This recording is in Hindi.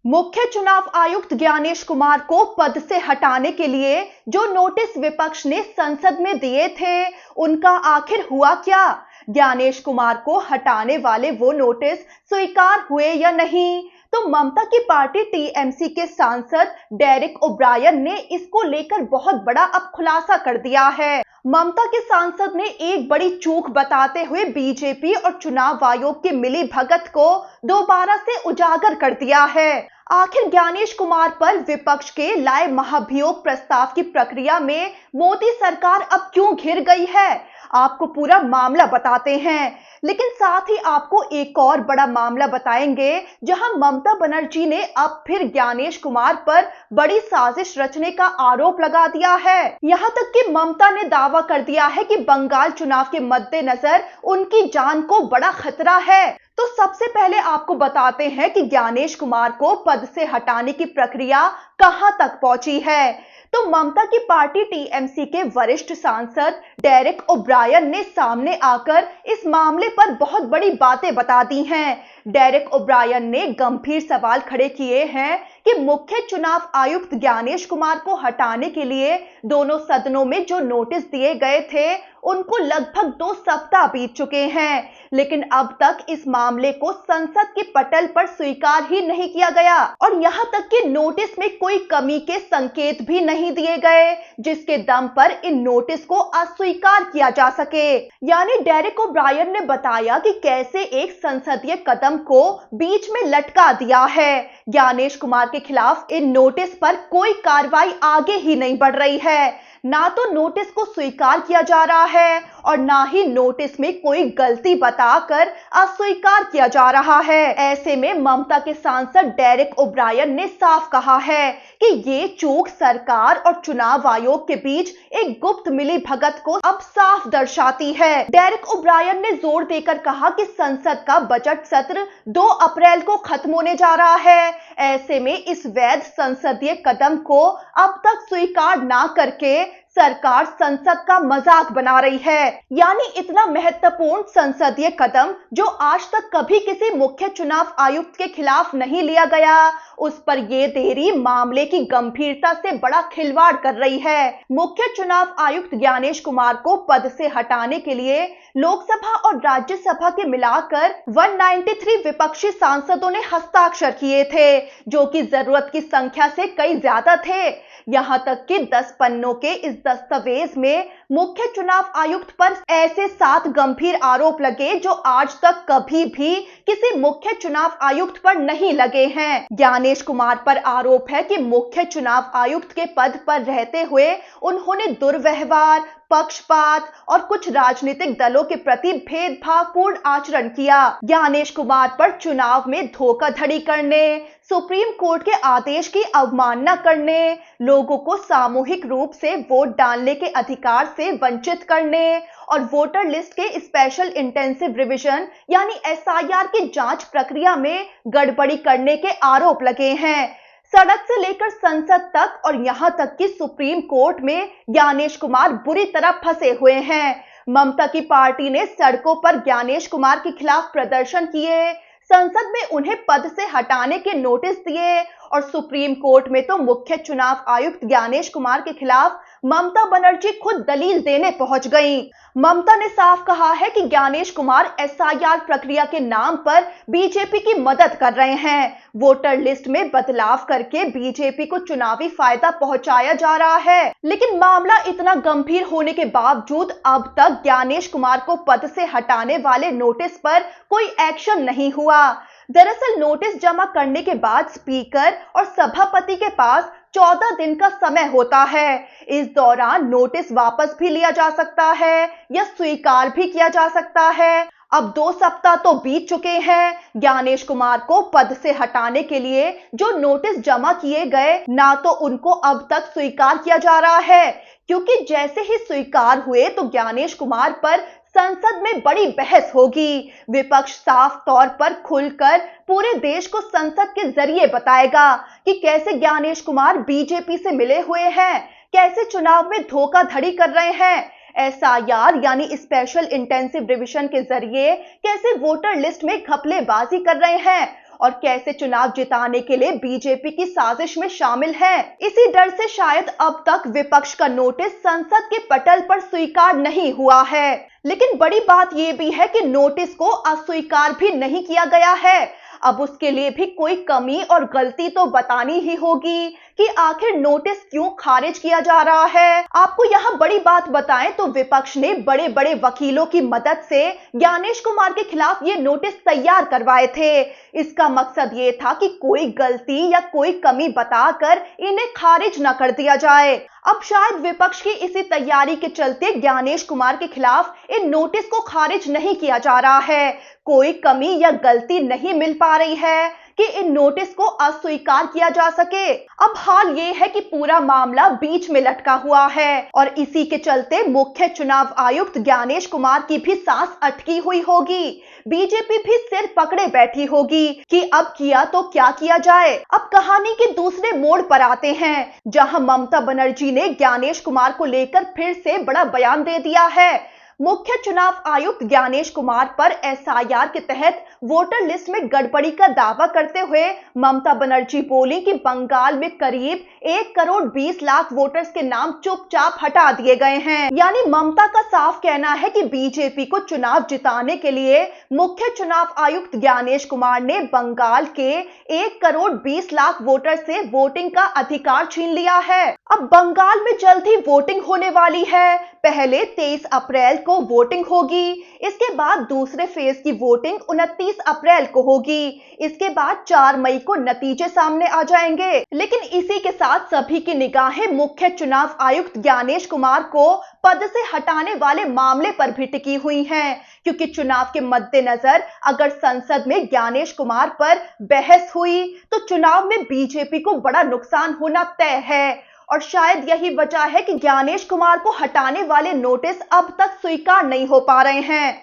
मुख्य चुनाव आयुक्त ज्ञानेश कुमार को पद से हटाने के लिए जो नोटिस विपक्ष ने संसद में दिए थे, उनका आखिर हुआ क्या? ज्ञानेश कुमार को हटाने वाले वो नोटिस स्वीकार हुए या नहीं? तो ममता की पार्टी टीएमसी के सांसद डेरेक ओब्रायन ने इसको लेकर बहुत बड़ा अब खुलासा कर दिया है। ममता के सांसद ने एक बड़ी चूक बताते हुए बीजेपी और चुनाव आयोग की मिली भगत को दोबारा से उजागर कर दिया है। आखिर ज्ञानेश कुमार पर विपक्ष के लाए महाभियोग प्रस्ताव की प्रक्रिया में मोदी सरकार अब क्यों घिर गई है? आपको पूरा मामला बताते हैं, लेकिन साथ ही आपको एक और बड़ा मामला बताएंगे जहां ममता बनर्जी ने अब फिर ज्ञानेश कुमार पर बड़ी साजिश रचने का आरोप लगा दिया है। यहां तक कि ममता ने दावा कर दिया है कि बंगाल चुनाव के मद्देनजर उनकी जान को बड़ा खतरा है। तो सबसे पहले आपको बताते हैं कि ज्ञानेश कुमार को पद से हटाने की प्रक्रिया कहां तक पहुंची है। तो ममता की पार्टी टीएमसी के वरिष्ठ सांसद डेरेक ओब्रायन ने सामने आकर इस मामले पर बहुत बड़ी बातें बता दी हैं। डेरेक ओब्रायन ने गंभीर सवाल खड़े किए हैं कि मुख्य चुनाव आयुक्त ज्ञानेश कुमार को हटाने के लिए दोनों सदनों में जो नोटिस दिए गए थे, उनको लगभग 2 सप्ताह बीत चुके हैं, लेकिन अब तक इस मामले को संसद के पटल पर स्वीकार ही नहीं किया गया और यहां तक कि नोटिस में कोई कमी के संकेत भी नहीं दिए गए जिसके दम पर इन नोटिस को अस्वीकार किया जा सके। यानी डेरेक ओब्रायन ने बताया कि कैसे एक संसदीय कदम को बीच में लटका दिया है। ज्ञानेश कुमार के खिलाफ इन नोटिस पर कोई कार्रवाई आगे ही नहीं बढ़ रही है। ना तो नोटिस को स्वीकार किया जा रहा है और ना ही नोटिस में कोई गलती बताकर अस्वीकार किया जा रहा है। ऐसे में ममता के सांसद डेरेक ओब्रायन ने साफ कहा है कि ये चूक सरकार और चुनाव आयोग के बीच एक गुप्त मिली भगत को अब साफ दर्शाती है। डेरेक ओब्रायन ने जोर देकर कहा कि संसद का बजट सत्र 2 अप्रैल को खत्म होने जा रहा है। ऐसे में इस वैध संसदीय कदम को अब तक स्वीकार ना करके सरकार संसद का मजाक बना रही है। यानी इतना महत्वपूर्ण संसदीय कदम जो आज तक कभी किसी मुख्य चुनाव आयुक्त के खिलाफ नहीं लिया गया, उस पर ये देरी मामले की गंभीरता से बड़ा खिलवाड़ कर रही है। मुख्य चुनाव आयुक्त ज्ञानेश कुमार को पद से हटाने के लिए लोकसभा और राज्यसभा के मिलाकर 193 विपक्षी सांसदों ने हस्ताक्षर किए थे, जो कि जरूरत की संख्या से कई ज्यादा थे। यहां तक कि 10 पन्नों के इस दस्तावेज में मुख्य चुनाव आयुक्त पर ऐसे 7 गंभीर आरोप लगे जो आज तक कभी भी किसी मुख्य चुनाव आयुक्त पर नहीं लगे हैं। ज्ञानेश कुमार पर आरोप है कि मुख्य चुनाव आयुक्त के पद पर रहते हुए उन्होंने दुर्व्यवहार, पक्षपात और कुछ राजनीतिक दलों के प्रति भेदभावपूर्ण आचरण किया। ज्ञानेश कुमार पर चुनाव में धोखाधड़ी करने, सुप्रीम कोर्ट के आदेश की अवमानना करने, लोगों को सामूहिक रूप से वोट डालने के अधिकार से वंचित करने और वोटर लिस्ट के स्पेशल इंटेंसिव रिवीजन यानी एसआईआर की जांच प्रक्रिया में गड़बड़ी करने के आरोप लगे हैं। सड़क से लेकर संसद तक और यहां तक कि सुप्रीम कोर्ट में ज्ञानेश कुमार बुरी तरह फंसे हुए हैं। ममता की पार्टी ने सड़कों पर ज्ञानेश कुमार के खिलाफ प्रदर्शन किए, संसद में उन्हें पद से हटाने के नोटिस दिए और सुप्रीम कोर्ट में तो मुख्य चुनाव आयुक्त ज्ञानेश कुमार के खिलाफ ममता बनर्जी खुद दलील देने पहुंच गईं। ममता ने साफ कहा है कि ज्ञानेश कुमार एसआईआर प्रक्रिया के नाम पर बीजेपी की मदद कर रहे हैं। वोटर लिस्ट में बदलाव करके बीजेपी को चुनावी फायदा पहुंचाया जा रहा है। लेकिन मामला इतना गंभीर होने के बावजूद अब तक ज्ञानेश कुमार को पद से हटाने वाले नोटिस पर कोई एक्शन नहीं हुआ। दरअसल नोटिस जमा करने के बाद स्पीकर और सभापति के पास 14 दिन का समय होता है। इस दौरान नोटिस वापस भी लिया जा सकता है या स्वीकार भी किया जा सकता है। अब 2 सप्ताह तो बीत चुके हैं। ज्ञानेश कुमार को पद से हटाने के लिए जो नोटिस जमा किए गए, ना तो उनको अब तक स्वीकार किया जा रहा है, क्योंकि जैसे ही स्वीकार हुए तो ज्ञानेश कुमार पर संसद में बड़ी बहस होगी। विपक्ष साफ तौर पर खुलकर पूरे देश को संसद के जरिए बताएगा कि कैसे ज्ञानेश कुमार बीजेपी से मिले हुए हैं, कैसे चुनाव में धोखाधड़ी कर रहे हैं, एसआईआर यानी स्पेशल इंटेंसिव रिवीजन के जरिए कैसे वोटर लिस्ट में घपलेबाजी कर रहे हैं और कैसे चुनाव जिताने के लिए बीजेपी की साजिश में शामिल है। इसी डर से शायद अब तक विपक्ष का नोटिस संसद के पटल पर स्वीकार नहीं हुआ है। लेकिन बड़ी बात यह भी है कि नोटिस को अस्वीकार भी नहीं किया गया है। अब उसके लिए भी कोई कमी और गलती तो बतानी ही होगी कि आखिर नोटिस क्यों खारिज किया जा रहा है। आपको यहाँ बड़ी बात बताएं तो विपक्ष ने बड़े बड़े वकीलों की मदद से ज्ञानेश कुमार के खिलाफ ये नोटिस तैयार करवाए थे। इसका मकसद ये था कि कोई गलती या कोई कमी बताकर इन्हें खारिज न कर दिया जाए। अब शायद विपक्ष की इसी तैयारी के चलते ज्ञानेश कुमार के खिलाफ इन नोटिस को खारिज नहीं किया जा रहा है। कोई कमी या गलती नहीं मिल पा रही है कि इन नोटिस को अस्वीकार किया जा सके। अब हाल ये है कि पूरा मामला बीच में लटका हुआ है और इसी के चलते मुख्य चुनाव आयुक्त ज्ञानेश कुमार की भी सांस अटकी हुई होगी। बीजेपी भी सिर पकड़े बैठी होगी कि अब किया तो क्या किया जाए। अब कहानी के दूसरे मोड़ पर आते हैं, जहां ममता बनर्जी ने ज्ञानेश कुमार को लेकर फिर से बड़ा बयान दे दिया है। मुख्य चुनाव आयुक्त ज्ञानेश कुमार पर एसआईआर के तहत वोटर लिस्ट में गड़बड़ी का दावा करते हुए ममता बनर्जी बोली कि बंगाल में करीब 1 करोड़ 20 लाख वोटर्स के नाम चुपचाप हटा दिए गए हैं। यानी ममता का साफ कहना है कि बीजेपी को चुनाव जिताने के लिए मुख्य चुनाव आयुक्त ज्ञानेश कुमार ने बंगाल के 1 करोड़ 20 लाख वोटर से वोटिंग का अधिकार छीन लिया है। अब बंगाल में जल्द ही वोटिंग होने वाली है। पहले 23 अप्रैल को वोटिंग होगी, इसके बाद दूसरे फेज की वोटिंग 29 अप्रैल को होगी, इसके बाद 4 मई को नतीजे सामने आ जाएंगे। लेकिन इसी के साथ सभी की निगाहें मुख्य चुनाव आयुक्त ज्ञानेश कुमार को पद से हटाने वाले मामले पर भी टिकी हुई हैं, क्योंकि चुनाव के मद्देनजर अगर संसद में ज्ञानेश कुमार पर बहस हुई तो चुनाव में बीजेपी को बड़ा नुकसान होना तय है। और शायद यही वजह है कि ज्ञानेश कुमार को हटाने वाले नोटिस अब तक स्वीकार नहीं हो पा रहे हैं।